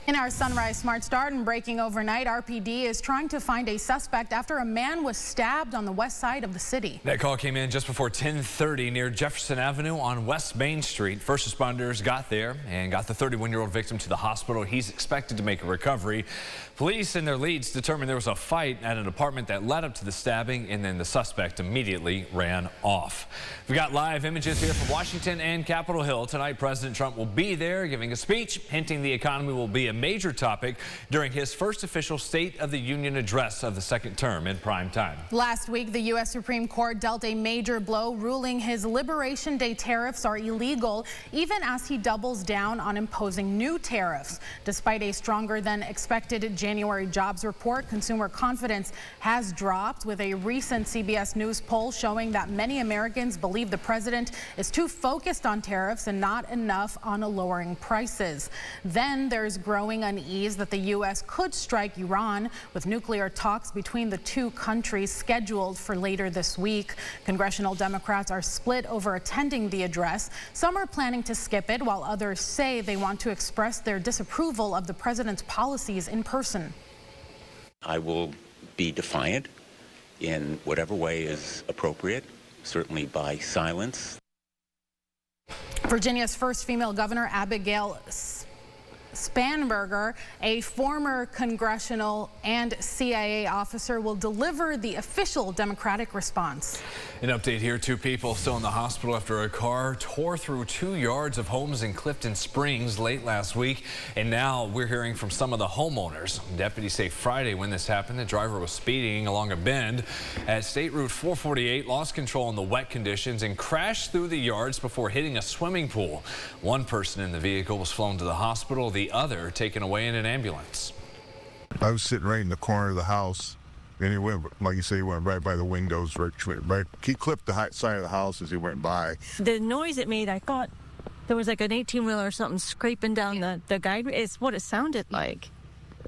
In our Sunrise Smart Start and breaking overnight, RPD is trying to find a suspect after a man was stabbed on the west side of the city. That call came in just before 10:30 near Jefferson Avenue on West Main Street. First responders got there and got the 31-year-old victim to the hospital. He's expected to make a recovery. Police and their leads determined there was a fight at an apartment that led up to the stabbing, and then the suspect immediately ran off. We got live images here from Washington and Capitol Hill. Tonight, President Trump will be there giving a speech, hinting the economy will be a major topic during his first official State of the Union address of the second term in prime time. Last week, the U.S. Supreme Court dealt a major blow, ruling his Liberation Day tariffs are illegal, even as he doubles down on imposing new tariffs. Despite a stronger than expected January jobs report, consumer confidence has dropped, with a recent CBS News poll showing that many Americans believe the president is too focused on tariffs and not enough on lowering prices. Then there's growing unease that the U.S. could strike Iran, with nuclear talks between the two countries scheduled for later this week. Congressional Democrats are split over attending the address. Some are planning to skip it, while others say they want to express their disapproval of the president's policies in person. I will be defiant in whatever way is appropriate, certainly by silence. Virginia's first female governor, Abigail Spanberger, a former congressional and CIA officer, will deliver the official Democratic response. An update here: 2 people still in the hospital after a car tore through 2 yards of homes in Clifton Springs late last week. And now we're hearing from some of the homeowners. Deputies say Friday when this happened, the driver was speeding along a bend at State Route 448, lost control in the wet conditions and crashed through the yards before hitting a swimming pool. One person in the vehicle was flown to the hospital, the other taken away in an ambulance. I was sitting right in the corner of the house, and he went, like you say, he went right by the windows, right. He clipped the side of the house as he went by. The noise it made, I thought there was like an 18-wheeler or something scraping down the guide. It's what it sounded like.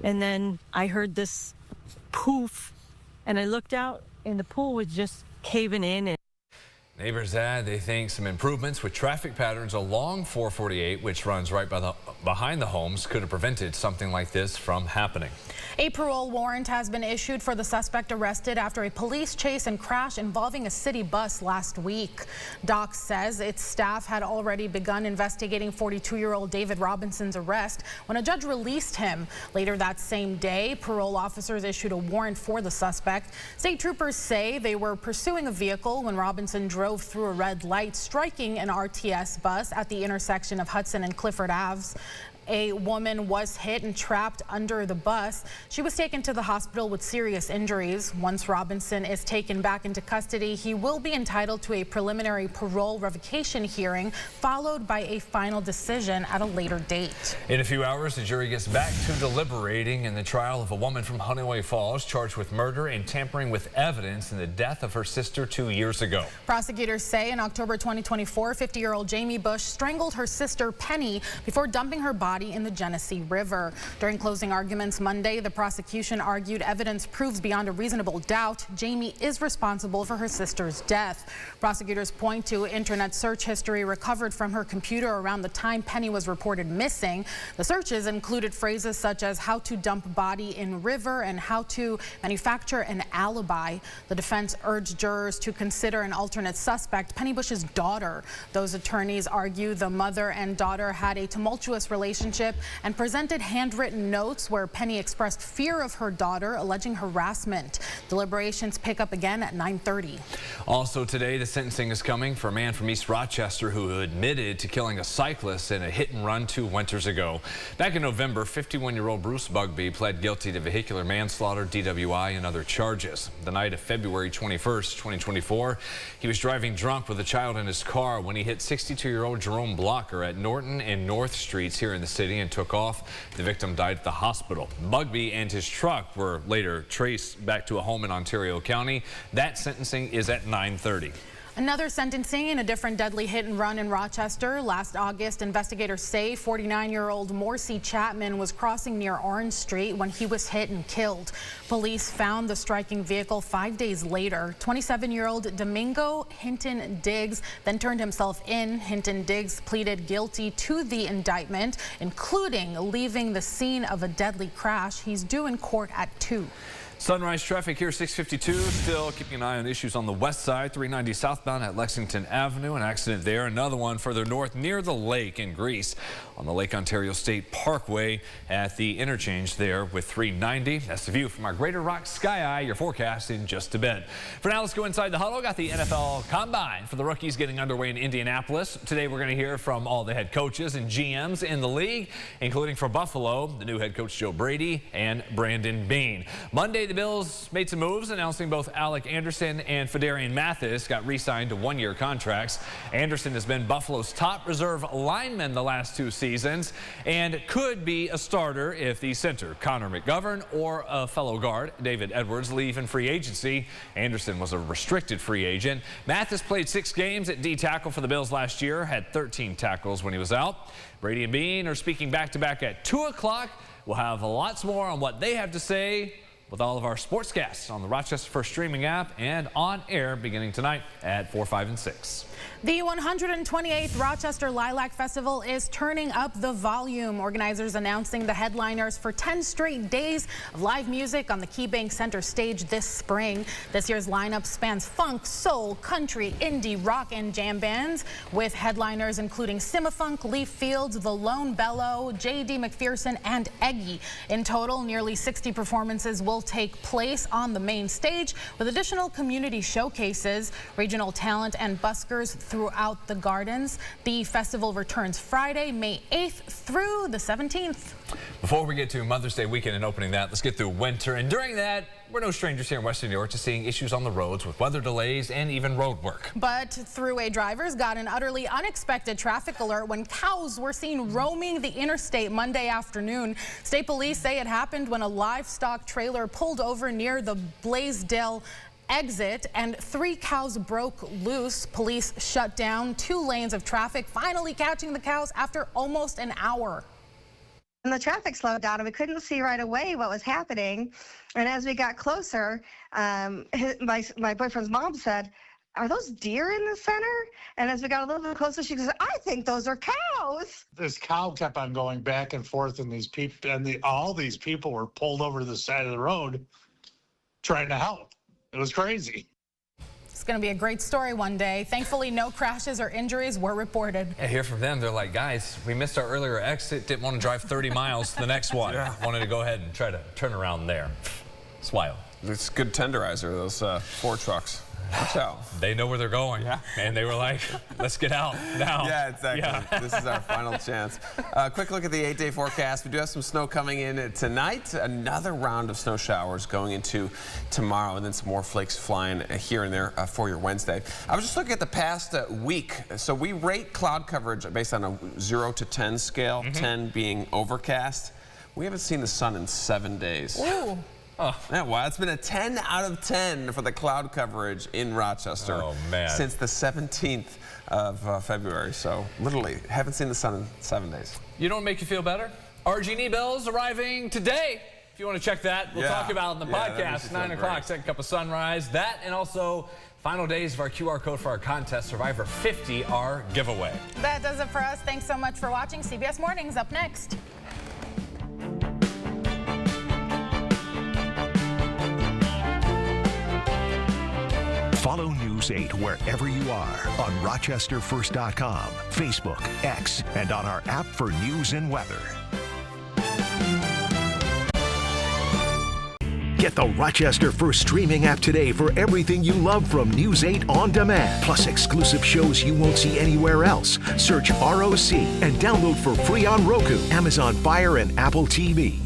And then I heard this poof, and I looked out, and the pool was just caving in. Neighbors add they think some improvements with traffic patterns along 448, which runs right behind the homes, could have prevented something like this from happening. A parole warrant has been issued for the suspect arrested after a police chase and crash involving a city bus last week. DOC says its staff had already begun investigating 42-year-old David Robinson's arrest when a judge released him. Later that same day, parole officers issued a warrant for the suspect. State troopers say they were pursuing a vehicle when Robinson drove through a red light, striking an RTS bus at the intersection of Hudson and Clifford Aves. A woman was hit and trapped under the bus. She was taken to the hospital with serious injuries. Once Robinson is taken back into custody, he will be entitled to a preliminary parole revocation hearing, followed by a final decision at a later date. In a few hours, the jury gets back to deliberating in the trial of a woman from Honeyway Falls charged with murder and tampering with evidence in the death of her sister 2 years ago. Prosecutors say in October 2024, 50-year-old Jamie Bush strangled her sister Penny before dumping her body in the Genesee River. During closing arguments Monday, the prosecution argued evidence proves beyond a reasonable doubt Jamie is responsible for her sister's death. Prosecutors point to internet search history recovered from her computer around the time Penny was reported missing. The searches included phrases such as how to dump body in river and how to manufacture an alibi. The defense urged jurors to consider an alternate suspect, Penny Bush's daughter. Those attorneys argue the mother and daughter had a tumultuous relationship and presented handwritten notes where Penny expressed fear of her daughter, alleging harassment. Deliberations pick up again at 9:30. Also today, the sentencing is coming for a man from East Rochester who admitted to killing a cyclist in a hit and run 2 winters ago. Back in November, 51-year-old Bruce Bugbee pled guilty to vehicular manslaughter, DWI, and other charges. The night of February 21st, 2024, he was driving drunk with a child in his car when he hit 62-year-old Jerome Blocker at Norton and North Streets here in the city and took off. The victim died at the hospital. Bugbee and his truck were later traced back to a home in Ontario County. That sentencing is at 9:30. Another sentencing in a different deadly hit and run in Rochester. Last August, investigators say 49-year-old Morcy Chapman was crossing near Orange Street when he was hit and killed. Police found the striking vehicle 5 days later. 27-year-old Domingo Hinton Diggs then turned himself in. Hinton Diggs pleaded guilty to the indictment, including leaving the scene of a deadly crash. He's due in court at 2. Sunrise traffic here, 652. Still keeping an eye on issues on the west side, 390 southbound at Lexington Avenue. An accident there. Another one further north near the lake in Greece on the Lake Ontario State Parkway at the interchange there with 390. That's the view from our Greater Rock Sky Eye. Your forecast in just a bit. For now, let's go inside the huddle. Got the NFL Combine for the rookies getting underway in Indianapolis. Today, we're going to hear from all the head coaches and GMs in the league, including for Buffalo, the new head coach Joe Brady and Brandon Beane. Monday, the Bills made some moves, announcing both Alec Anderson and Fedarian Mathis got re-signed to one-year contracts. Anderson has been Buffalo's top reserve lineman the last 2 seasons and could be a starter if the center, Connor McGovern, or a fellow guard, David Edwards, leave in free agency. Anderson was a restricted free agent. Mathis played 6 games at D tackle for the Bills last year, had 13 tackles when he was out. Brady and Beane are speaking back-to-back at 2 o'clock. We'll have lots more on what they have to say with all of our sportscasts on the Rochester First streaming app and on air beginning tonight at 4, 5, and 6. The 128th Rochester Lilac Festival is turning up the volume. Organizers announcing the headliners for 10 straight days of live music on the KeyBank Center stage this spring. This year's lineup spans funk, soul, country, indie, rock, and jam bands, with headliners including Simafunk, Leaf Fields, The Lone Bellow, J.D. McPherson, and Eggy. In total, nearly 60 performances will take place on the main stage, with additional community showcases, regional talent, and buskers throughout the gardens. The festival returns Friday, May 8th through the 17th. Before we get to Mother's Day weekend and opening that, let's get through winter. And during that, we're no strangers here in Western New York to seeing issues on the roads with weather delays and even road work. But throughway drivers got an utterly unexpected traffic alert when cows were seen roaming the interstate Monday afternoon. State police say it happened when a livestock trailer pulled over near the Blaisdell exit and 3 cows broke loose. Police shut down 2 lanes of traffic, finally catching the cows after almost an hour. And the traffic slowed down and we couldn't see right away what was happening. And as we got closer, my boyfriend's mom said, "Are those deer in the center?" And as we got a little bit closer, she said, "I think those are cows." This cow kept on going back and forth, and all these people were pulled over to the side of the road trying to help. It was crazy. It's going to be a great story one day. Thankfully, no crashes or injuries were reported. I hear from them. They're like, guys, we missed our earlier exit. Didn't want to drive 30 miles to the next one. Yeah. Wanted to go ahead and try to turn around there. It's wild. It's good tenderizer, those 4 trucks. Watch out. They know where they're going. Yeah. And they were like, let's get out now. Yeah, exactly. Yeah. This is our final chance. Quick look at the 8-day forecast. We do have some snow coming in tonight. Another round of snow showers going into tomorrow, and then some more flakes flying here and there for your Wednesday. I was just looking at the past week. So we rate cloud coverage based on a 0 to 10 scale, 10 being overcast. We haven't seen the sun in 7 days. Ooh. Oh, yeah, wow. It's been a 10 out of 10 for the cloud coverage in Rochester since the 17th of February. So literally haven't seen the sun in 7 days. You know what make you feel better? RG&E bills arriving today. If you want to check that, we'll talk about it in the podcast. 9 o'clock, second cup of sunrise. That and also final days of our QR code for our contest, Survivor 50, our giveaway. That does it for us. Thanks so much for watching. CBS Mornings up next. Follow News 8 wherever you are on RochesterFirst.com, Facebook, X, and on our app for news and weather. Get the Rochester First streaming app today for everything you love from News 8 on demand, plus exclusive shows you won't see anywhere else. Search ROC and download for free on Roku, Amazon Fire, and Apple TV.